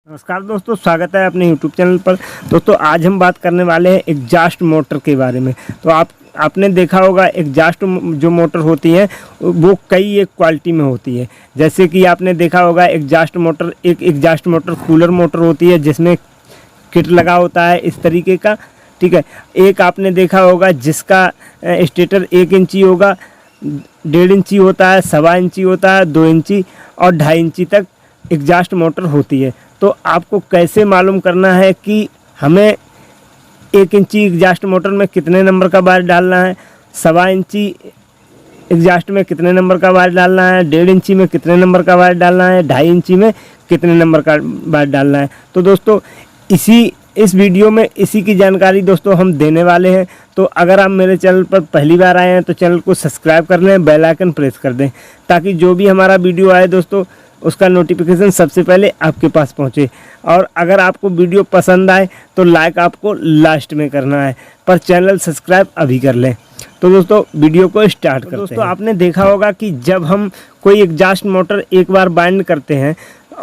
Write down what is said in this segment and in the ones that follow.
नमस्कार दोस्तों, स्वागत है अपने YouTube चैनल पर। दोस्तों आज हम बात करने वाले हैं एग्जॉस्ट मोटर के बारे में। तो आपने देखा होगा एग्जॉस्ट जो मोटर होती है वो कई एक क्वालिटी में होती है। जैसे कि आपने देखा होगा एग्जॉस्ट मोटर कूलर मोटर होती है जिसमें किट लगा होता है इस तरीके का, ठीक है। एक आपने देखा होगा जिसका स्टेटर 1 इंची होगा, 1.5 इंची होता है, 1.25 इंची होता है, 2 इंची और 2.5 इंची तक एग्जॉस्ट मोटर होती है। तो आपको कैसे मालूम करना है कि हमें 1 इंची एग्जॉस्ट मोटर में कितने नंबर का वायर डालना है, 1.25 इंची एग्जॉस्ट में कितने नंबर का वायर डालना है, 1.5 इंची में कितने नंबर का वायर डालना है, 2.5 इंची में कितने नंबर का वायर डालना है। तो दोस्तों इस वीडियो में इसी की जानकारी दोस्तों हम देने वाले हैं। तो अगर आप मेरे चैनल पर पहली बार आए हैं तो चैनल को सब्सक्राइब कर लें, बेल आइकन प्रेस कर दें ताकि जो भी हमारा वीडियो आए दोस्तों उसका नोटिफिकेशन सबसे पहले आपके पास पहुंचे। और अगर आपको वीडियो पसंद आए तो लाइक आपको लास्ट में करना है, पर चैनल सब्सक्राइब अभी कर लें। तो दोस्तों वीडियो को स्टार्ट करते हैं। दोस्तों आपने देखा होगा कि जब हम कोई एग्जॉस्ट मोटर एक बार बाइंड करते हैं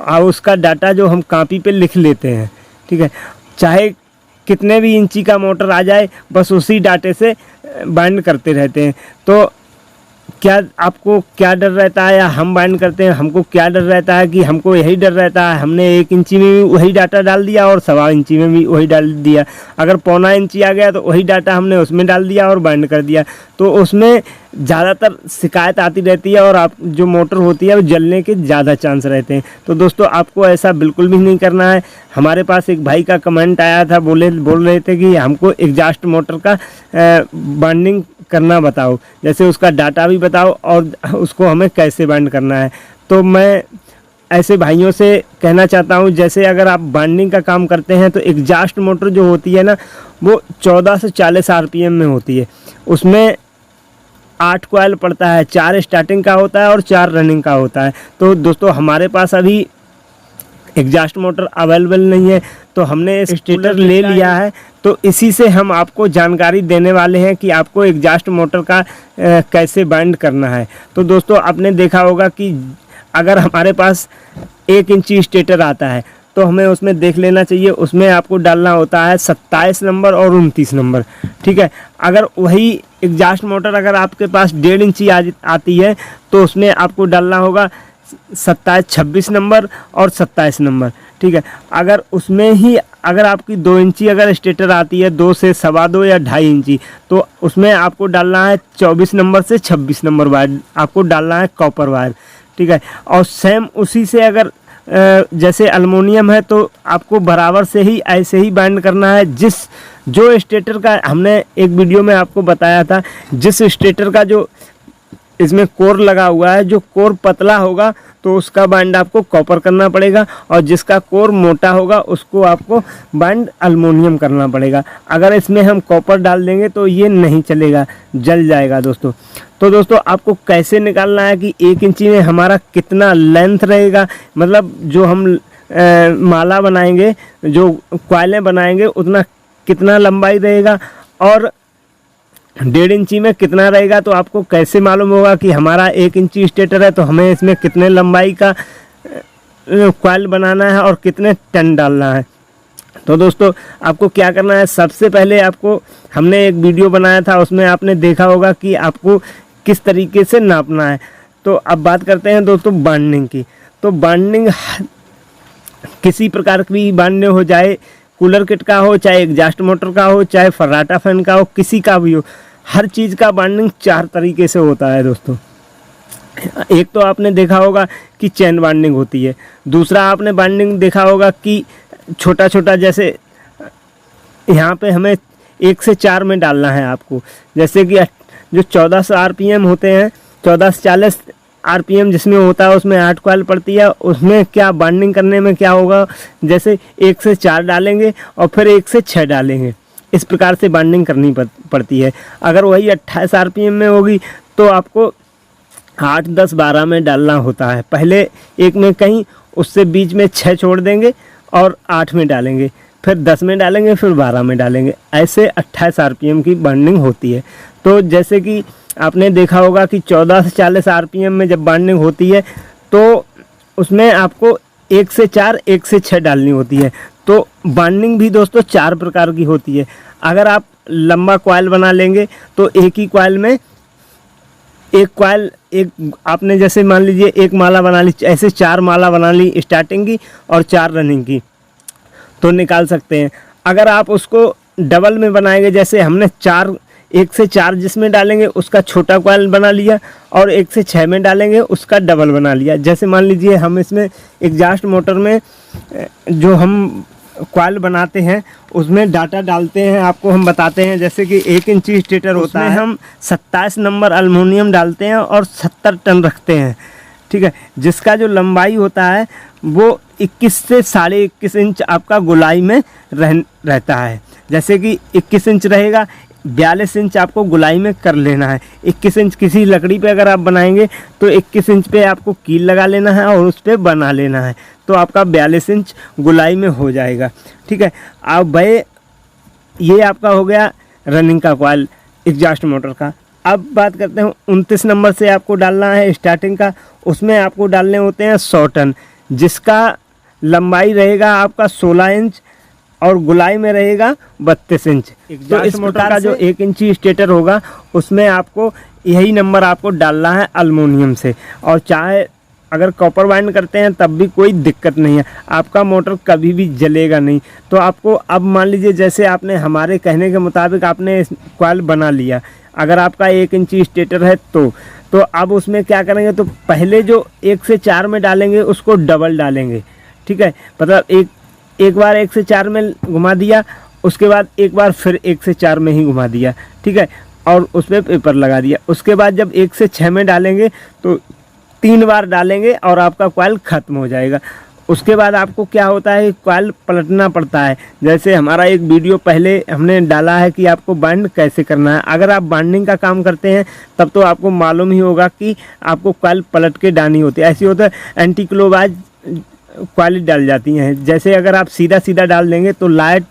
और उसका डाटा जो हम कॉपी पे लिख लेते हैं, ठीक है, चाहे कितने भी इंची का मोटर आ जाए बस उसी डाटे से बाइंड करते रहते हैं। तो क्या आपको क्या डर रहता है, या हम बाइंड करते हैं हमको क्या डर रहता है कि हमको यही डर रहता है हमने 1 इंची में भी वही डाटा डाल दिया और 1.25 इंची में भी वही डाल दिया। अगर 0.25 इंची आ गया तो वही डाटा हमने उसमें डाल दिया और बाइंड कर दिया। तो उसमें ज़्यादातर शिकायत आती रहती है और आप जो मोटर होती है वो जलने के ज़्यादा चांस रहते हैं। तो दोस्तों आपको ऐसा बिल्कुल भी नहीं करना है। हमारे पास एक भाई का कमेंट आया था, बोल रहे थे कि हमको एग्जॉस्ट मोटर का बाइंडिंग करना बताओ, जैसे उसका डाटा भी बताओ और उसको हमें कैसे बाइंड करना है। तो मैं ऐसे भाइयों से कहना चाहता हूं, जैसे अगर आप बाइंडिंग का काम करते हैं तो एग्जॉस्ट मोटर जो होती है ना वो 14 से 40 आरपीएम में होती है। उसमें 8 कॉइल पड़ता है, 4 स्टार्टिंग का होता है और 4 रनिंग का होता है। तो दोस्तों हमारे पास अभी एग्जॉस्ट मोटर अवेलेबल नहीं है तो हमने स्टेटर ले लिया है। तो इसी से हम आपको जानकारी देने वाले हैं कि आपको एग्जॉस्ट मोटर का कैसे बाइंड करना है। तो दोस्तों आपने देखा होगा कि अगर हमारे पास 1 इंची स्टेटर आता है तो हमें उसमें देख लेना चाहिए, उसमें आपको डालना होता है 27 नंबर और 29 नंबर, ठीक है। अगर वही एग्जॉस्ट मोटर अगर आपके पास 1.5 इंची आती है तो उसमें आपको डालना होगा 26 नंबर और 27 नंबर, ठीक है। अगर उसमें ही अगर आपकी 2 इंची अगर स्टेटर आती है, 2 से 2.25 या 2.5 इंची, तो उसमें आपको डालना है 24 नंबर से 26 नंबर वायर आपको डालना है कॉपर वायर, ठीक है। और सेम उसी से अगर जैसे एल्युमिनियम है तो आपको बराबर से ही ऐसे ही बाइंड करना है। जो स्टेटर का हमने एक वीडियो में आपको बताया था, जिस स्टेटर का जो इसमें कोर लगा हुआ है, जो कोर पतला होगा तो उसका बाइंड आपको कॉपर करना पड़ेगा, और जिसका कोर मोटा होगा उसको आपको बाइंड एल्युमिनियम करना पड़ेगा। अगर इसमें हम कॉपर डाल देंगे तो ये नहीं चलेगा, जल जाएगा दोस्तों। तो दोस्तों आपको कैसे निकालना है कि 1 इंची में हमारा कितना लेंथ रहेगा, मतलब जो हम माला बनाएंगे, जो कॉइलें बनाएंगे उतना कितना लंबाई रहेगा, और 1.5 इंची में कितना रहेगा। तो आपको कैसे मालूम होगा कि हमारा 1 इंची स्टेटर है तो हमें इसमें कितने लंबाई का कॉइल बनाना है और कितने टन डालना है। तो दोस्तों आपको क्या करना है, सबसे पहले आपको हमने एक वीडियो बनाया था उसमें आपने देखा होगा कि आपको किस तरीके से नापना है। तो अब बात करते हैं दोस्तों बाइंडिंग की। तो बाइंडिंग किसी प्रकार की बाइंडिंग हो, चाहे कूलर किट का हो, चाहे एग्जॉस्ट मोटर का हो, चाहे फर्राटा फैन का हो, किसी का भी हो, हर चीज़ का बाइंडिंग 4 तरीके से होता है दोस्तों। एक तो आपने देखा होगा कि चेन बाइंडिंग होती है, दूसरा आपने बाइंडिंग देखा होगा कि छोटा छोटा, जैसे यहाँ पे हमें 1 से 4 में डालना है आपको, जैसे कि जो 1400 आरपीएम होते हैं, 14 से 40 आरपीएम जिसमें होता है उसमें 8 कॉइल पड़ती है। उसमें क्या बाइंडिंग करने में क्या होगा, जैसे 1 से 4 डालेंगे और फिर 1 से 6 डालेंगे, इस प्रकार से बाइंडिंग करनी पड़ती है। अगर वही 28 आरपीएम में होगी तो आपको 8, 10, 12 में डालना होता है। पहले 1 में कहीं, उससे बीच में 6 छोड़ देंगे और 8 में डालेंगे, फिर 10 में डालेंगे, फिर 12 में डालेंगे। ऐसे 28 आरपीएम की बाइंडिंग होती है। तो जैसे कि आपने देखा होगा कि 14 से 40 आरपीएम में जब बाइंडिंग होती है तो उसमें आपको 1 से 4, 1 से 6 डालनी होती है। तो बाइंडिंग भी दोस्तों 4 प्रकार की होती है। अगर आप लंबा कॉइल बना लेंगे तो एक ही कॉइल में एक कॉइल, एक आपने जैसे मान लीजिए एक माला बना ली, ऐसे 4 माला बना ली स्टार्टिंग की और 4 रनिंग की, तो निकाल सकते हैं। अगर आप उसको डबल में बनाएंगे, जैसे हमने 1 से 4 जिसमें डालेंगे उसका छोटा कॉइल बना लिया और 1 से 6 में डालेंगे उसका डबल बना लिया। जैसे मान लीजिए हम इसमें एग्जॉस्ट मोटर में जो हम कॉइल बनाते हैं उसमें डाटा डालते हैं, आपको हम बताते हैं। जैसे कि 1 इंची स्टेटर होता है, हम 27 नंबर एल्युमिनियम डालते हैं और 70 टन रखते हैं, ठीक है। जिसका जो लंबाई होता है वो 21 से 21.5 इंच आपका गोलाई में रहता है। जैसे कि 21 इंच रहेगा, 42 इंच आपको गोलाई में कर लेना है। 21 इंच किसी लकड़ी पे अगर आप बनाएंगे तो 21 इंच पे आपको कील लगा लेना है और उस पर बना लेना है, तो आपका 42 इंच गोलाई में हो जाएगा, ठीक है। अब भाई ये आपका हो गया रनिंग का कॉइल एग्जॉस्ट मोटर का। अब बात करते हैं 29 नंबर से आपको डालना है स्टार्टिंग का, उसमें आपको डालने होते हैं 100 टन, जिसका लंबाई रहेगा आपका 16 इंच और गोलाई में रहेगा 32 इंच। तो इस मोटर का जो 1 इंची स्टेटर होगा उसमें आपको यही नंबर आपको डालना है एल्युमिनियम से, और चाहे अगर कॉपर वाइंड करते हैं तब भी कोई दिक्कत नहीं है, आपका मोटर कभी भी जलेगा नहीं। तो आपको अब मान लीजिए जैसे आपने हमारे कहने के मुताबिक आपने कॉइल बना लिया, अगर आपका 1 इंची स्टेटर है तो अब उसमें क्या करेंगे, तो पहले जो 1 से 4 में डालेंगे उसको डबल डालेंगे, ठीक है। मतलब एक बार 1 से 4 में घुमा दिया, उसके बाद एक बार फिर 1 से 4 में ही घुमा दिया, ठीक है, और उस पर पेपर लगा दिया। उसके बाद जब 1 से 6 में डालेंगे तो 3 बार डालेंगे और आपका कॉइल ख़त्म हो जाएगा। उसके बाद आपको क्या होता है, कॉइल पलटना पड़ता है। जैसे हमारा एक वीडियो पहले हमने डाला है कि आपको बाइंड कैसे करना है। अगर आप बाइंडिंग का काम करते हैं तब तो आपको मालूम ही होगा कि आपको कॉइल पलट के डालनी होती है। ऐसी होता है एंटी क्लोकवाइज कॉइल डाल जाती हैं, जैसे अगर आप सीधा सीधा डाल देंगे तो लाइट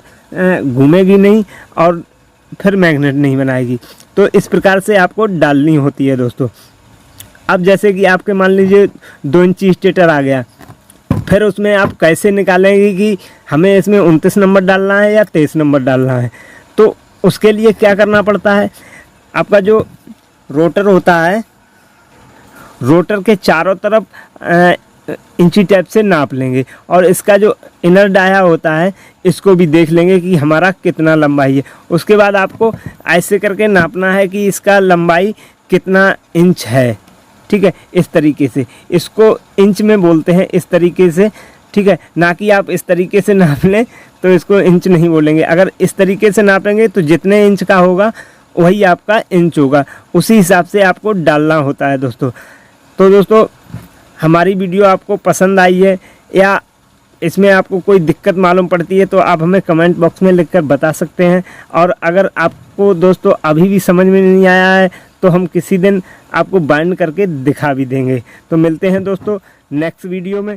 घूमेगी नहीं और फिर मैग्नेट नहीं बनाएगी। तो इस प्रकार से आपको डालनी होती है दोस्तों। अब जैसे कि आपके मान लीजिए 2 इंची स्टेटर आ गया, फिर उसमें आप कैसे निकालेंगे कि हमें इसमें 29 नंबर डालना है या 23 नंबर डालना है। तो उसके लिए क्या करना पड़ता है, आपका जो रोटर होता है, रोटर के चारों तरफ इंची टेप से नाप लेंगे और इसका जो इनर डाया होता है इसको भी देख लेंगे कि हमारा कितना लंबाई है। उसके बाद आपको ऐसे करके नापना है कि इसका लंबाई कितना इंच है, ठीक है। इस तरीके से इसको इंच में बोलते हैं, इस तरीके से, ठीक है। ना कि आप इस तरीके से नाप लें तो इसको इंच नहीं बोलेंगे। अगर इस तरीके से नापेंगे तो जितने इंच का होगा वही आपका इंच होगा, उसी हिसाब से आपको डालना होता है दोस्तों। तो दोस्तों हमारी वीडियो आपको पसंद आई है या इसमें आपको कोई दिक्कत मालूम पड़ती है तो आप हमें कमेंट बॉक्स में लिखकर बता सकते हैं। और अगर आपको दोस्तों अभी भी समझ में नहीं आया है तो हम किसी दिन आपको बाइंड करके दिखा भी देंगे। तो मिलते हैं दोस्तों नेक्स्ट वीडियो में।